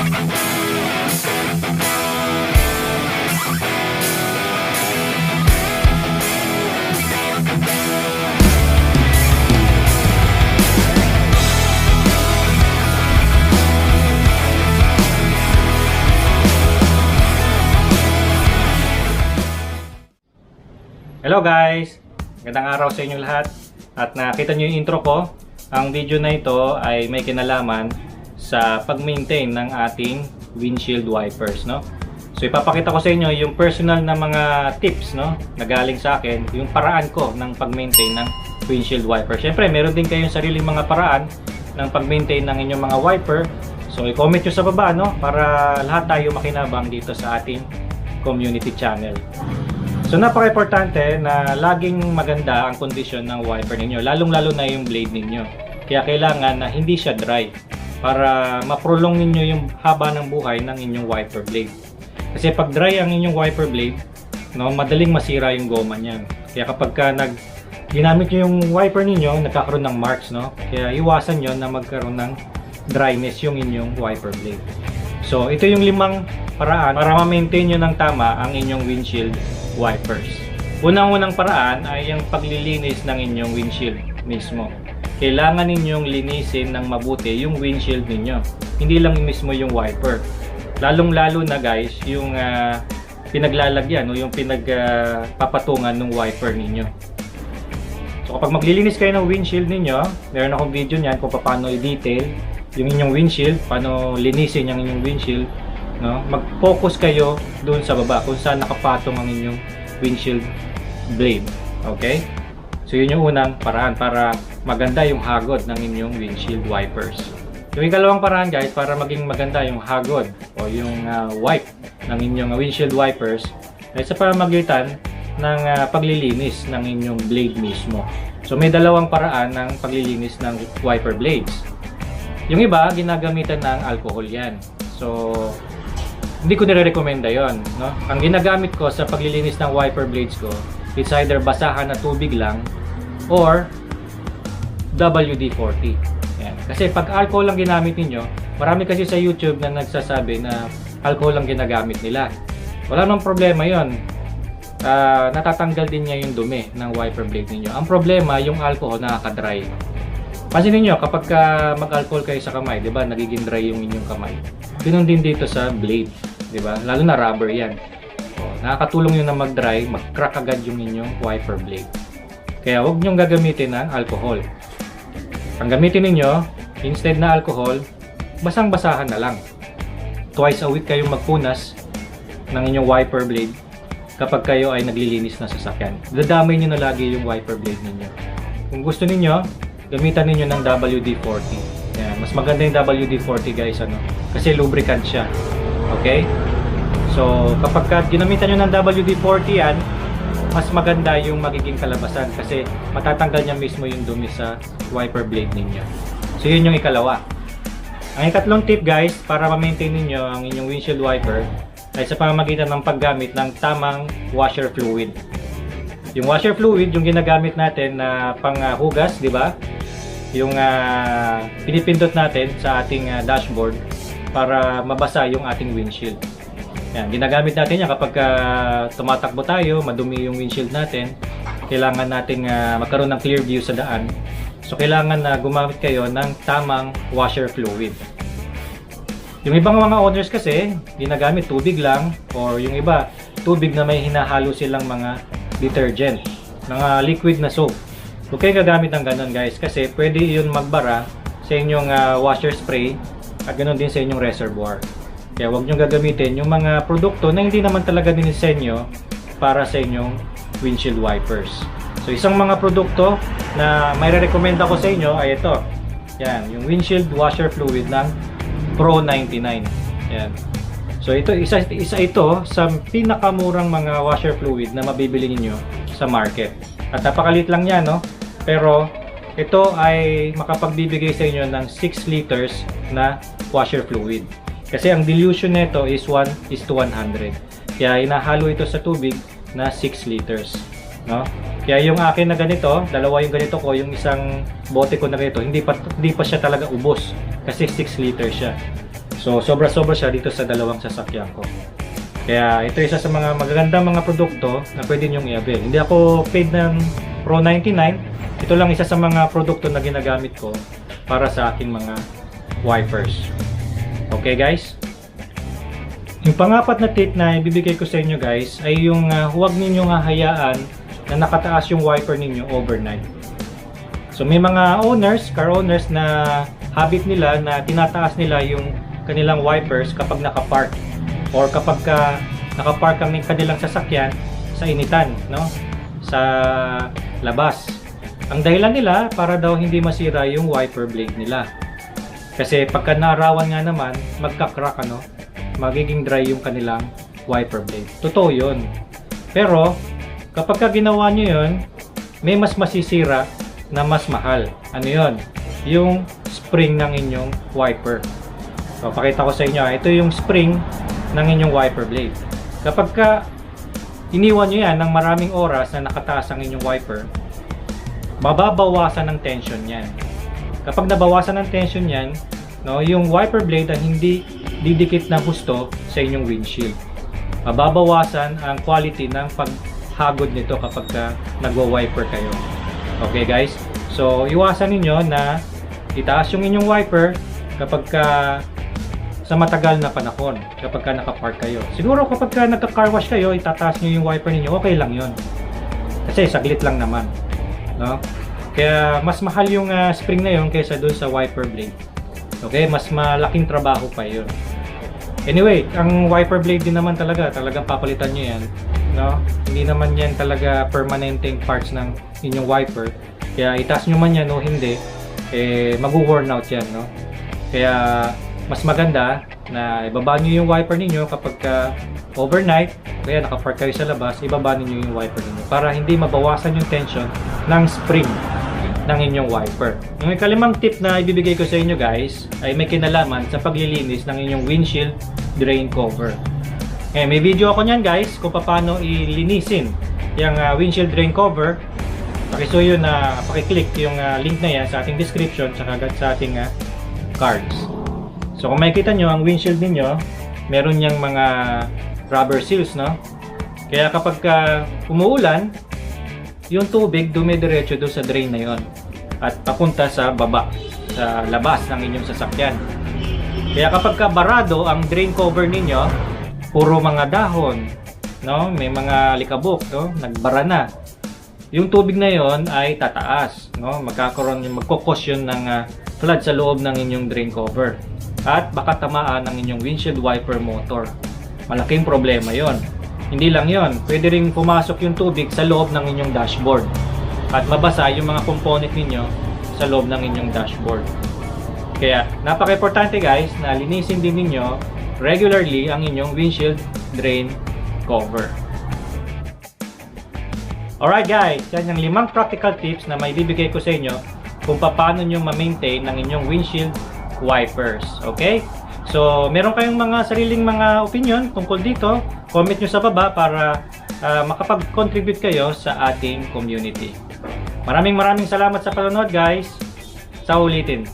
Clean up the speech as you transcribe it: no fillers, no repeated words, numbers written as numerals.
Hello guys! Magandang araw sa inyong lahat. At nakita nyo yung intro ko. Ang video na ito ay may kinalaman sa pag-maintain ng ating windshield wipers, no? So ipapakita ko sa inyo yung personal na mga tips, no, na galing sa akin, yung paraan ko ng pag-maintain ng windshield wiper. Syempre, meron din kayong sariling mga paraan ng pag-maintain ng inyong mga wiper. So i-comment nyo sa baba, no, para lahat tayo makinabang dito sa ating community channel. So napaka-importante na laging maganda ang kondisyon ng wiper ninyo, lalong-lalo na yung blade ninyo. Kaya kailangan na hindi siya dry para ma-prolong ninyo yung haba ng buhay ng inyong wiper blade. Kasi pag dry ang inyong wiper blade, no, madaling masira yung goma niyan. Kaya kapag ginamit nyo yung wiper ninyo, nagkakaroon ng marks, no? Kaya iwasan nyo na magkaroon ng dryness yung inyong wiper blade. So ito yung 5 paraan para ma-maintain nyo ng tama ang inyong windshield wipers. Unang-unang paraan ay yung paglilinis ng inyong windshield mismo. Kailangan ninyong linisin ng mabuti yung windshield ninyo. Hindi lang mismo yung wiper. Lalong-lalo na guys, yung pinaglalagyan o yung pinagpapatungan ng wiper ninyo. So kapag maglilinis kayo ng windshield ninyo, meron akong video niyan kung paano i-detail yung inyong windshield, paano linisin yung inyong windshield. No? Mag-focus kayo doon sa baba kung saan nakapatong ang inyong windshield blade. Okay? So yun yung unang paraan para maganda yung hagod ng inyong windshield wipers. Yung ikalawang paraan guys, para maging maganda yung hagod o yung wipe ng inyong windshield wipers ay sa pamamagitan ng paglilinis ng inyong blade mismo. So may dalawang paraan ng paglilinis ng wiper blades. Yung iba, ginagamitan ng alcohol yan. So hindi ko nire-recommenda yon, no? Ang ginagamit ko sa paglilinis ng wiper blades ko, it's either basahan na tubig lang or WD-40. Yan. Kasi pag alcohol lang ginamit niyo, marami kasi sa YouTube na nagsasabi na alcohol lang ginagamit nila. Wala nang problema yon. Natatanggal din niya yung dumi ng wiper blade niyo. Ang problema, yung alcohol nakaka-dry. Pansinin niyo kapag mag-alcohol kayo sa kamay, 'di ba? Nagiging dry yung inyong kamay. Ganun din dito sa blade, 'di ba? Lalo na rubber 'yan. Nakakatulong 'yun na mag-dry, mag-crack agad yung inyong wiper blade. Kaya huwag niyo gagamitin ng alcohol. Ang gamitin niyo, instead na alcohol, basang-basahan na lang. Twice a week kayong magpunas ng inyong wiper blade kapag kayo ay naglilinis ng sasakyan. Dadamay niyo na lagi yung wiper blade niyo. Kung gusto niyo, gamitan niyo ng WD-40. Yan, mas maganda yung WD-40 guys, ano? Kasi lubricant siya. Okay? So, kapag ginamitan niyo ng WD-40 yan, mas maganda yung magiging kalabasan kasi matatanggal niya mismo yung dumi sa wiper blade ninyo. So, yun yung ikalawa. Ang ikatlong tip guys, para ma-maintain niyo ang inyong windshield wiper ay sa pamamagitan ng paggamit ng tamang washer fluid. Yung washer fluid, yung ginagamit natin na panghugas, di ba? Yung pinipindot natin sa ating dashboard para mabasa yung ating windshield. Yan, ginagamit natin yan kapag tumatakbo tayo, madumi yung windshield natin. Kailangan natin magkaroon ng clear view sa daan. So kailangan na gumamit kayo ng tamang washer fluid. Yung ibang mga owners kasi, ginagamit tubig lang or yung iba, tubig na may hinahalo silang mga detergent, mga liquid na soap. Huwag kayo gagamit ng ganun guys kasi pwede yun magbara sa inyong washer spray at ganoon din sa inyong reservoir. Kaya huwag nyo gagamitin yung mga produkto na hindi naman talaga dinisenyo para sa inyong windshield wipers. So isang mga produkto na may re-recommend ako sa inyo ay ito. Yan, yung windshield washer fluid ng Pro 99. Yan. So isa ito sa pinakamurang mga washer fluid na mabibili niyo sa market. At napakalit lang niya, no? Pero ito ay makapagbibigay sa inyo ng 6 liters na washer fluid. Kasi ang dilution nito is 1:100. Kaya inahalo ito sa tubig na 6 liters, no? Kaya yung akin na ganito, dalawa yung ganito ko, yung isang bote ko na ganito, hindi pa siya talaga ubos kasi 6 liters siya. So sobra-sobra siya dito sa dalawang sasakyan ko. Kaya ito isa sa mga magagandang mga produkto na pwede nyong i-avail. Hindi ako paid ng Pro 99. Ito lang isa sa mga produkto na ginagamit ko para sa aking mga wipers. Okay guys? Yung pangapat na tip na ibibigay ko sa inyo guys ay yung huwag ninyong hahayaan na nakataas yung wiper ninyo overnight. So may mga owners, car owners na habit nila na tinataas nila yung kanilang wipers kapag nakapark or kapag nakapark ang kanilang sasakyan sa initan, no? Sa labas. Ang dahilan nila para daw hindi masira yung wiper blade nila. Kasi pagka naarawan nga naman, magka-crack, ano? Magiging dry yung kanilang wiper blade. Totoo yun. Pero kapag ka ginawa nyo yun, may mas masisira na mas mahal. Ano yun? Yung spring ng inyong wiper. So, pakita ko sa inyo. Ito yung spring ng inyong wiper blade. Kapag ka iniwan nyo yan ng maraming oras na nakataas ang inyong wiper, mababawasan ng tension yan. Kapag nabawasan ng tension yan, no, yung wiper blade ay hindi didikit na husto sa inyong windshield. Mababawasan ang quality ng paghagod nito kapag nagwa-wiper kayo. Okay guys? So, iwasan ninyo na itaas yung inyong wiper kapag sa matagal na panahon, kapag nakapark kayo. Siguro kapag nagka-car wash kayo, itataas nyo yung wiper ninyo, okay lang yun. Kasi saglit lang naman. No? Kaya mas mahal yung spring na yun kaysa dun sa wiper blade. Okay? Mas malaking trabaho pa yun. Anyway, ang wiper blade din naman talagang papalitan nyo yan. No? Hindi naman yan talaga permanenteng parts ng inyong wiper. Kaya itaas nyo man yan o hindi, mag-worn out yan. No? Kaya mas maganda na ibaba nyo yung wiper ninyo kapag overnight, kaya nakapark kayo sa labas, ibaba niyo yung wiper ninyo para hindi mabawasan yung tension ng spring ng inyong wiper. Yung ikalimang tip na ibibigay ko sa inyo guys ay may kinalaman sa paglilinis ng inyong windshield drain cover. May video ako niyan guys kung paano ilinisin yung windshield drain cover. Pakisuyo na pakiclick yung link na yan sa ating description sa ating cards. So kung makikita nyo ang windshield ninyo, meron niyang mga rubber seals, no? Kaya kapag umuulan, yung tubig dumidiretso doon sa drain na yon at papunta sa baba, sa labas ng inyong sasakyan. Kaya kapag barado ang drain cover ninyo, puro mga dahon, no? May mga likabok, no? Nagbara na. Yung tubig na yon ay tataas, no? Magkukos yun ng flood sa loob ng inyong drain cover. At baka tamaan ng inyong windshield wiper motor. Malaking problema yon. Hindi lang yon, pwede ring pumasok yung tubig sa loob ng inyong dashboard at mabasa yung mga component ninyo sa loob ng inyong dashboard. Kaya napaka-importante guys na linisin din ninyo regularly ang inyong windshield drain cover. Alright guys, yan yung 5 practical tips na may bibigay ko sa inyo kung paano nyo ma-maintain ng inyong windshield wipers. Okay? So, meron kayong mga sariling mga opinion tungkol dito, comment nyo sa baba para makapag-contribute kayo sa ating community. Maraming salamat sa panonood guys. Sa ulitin.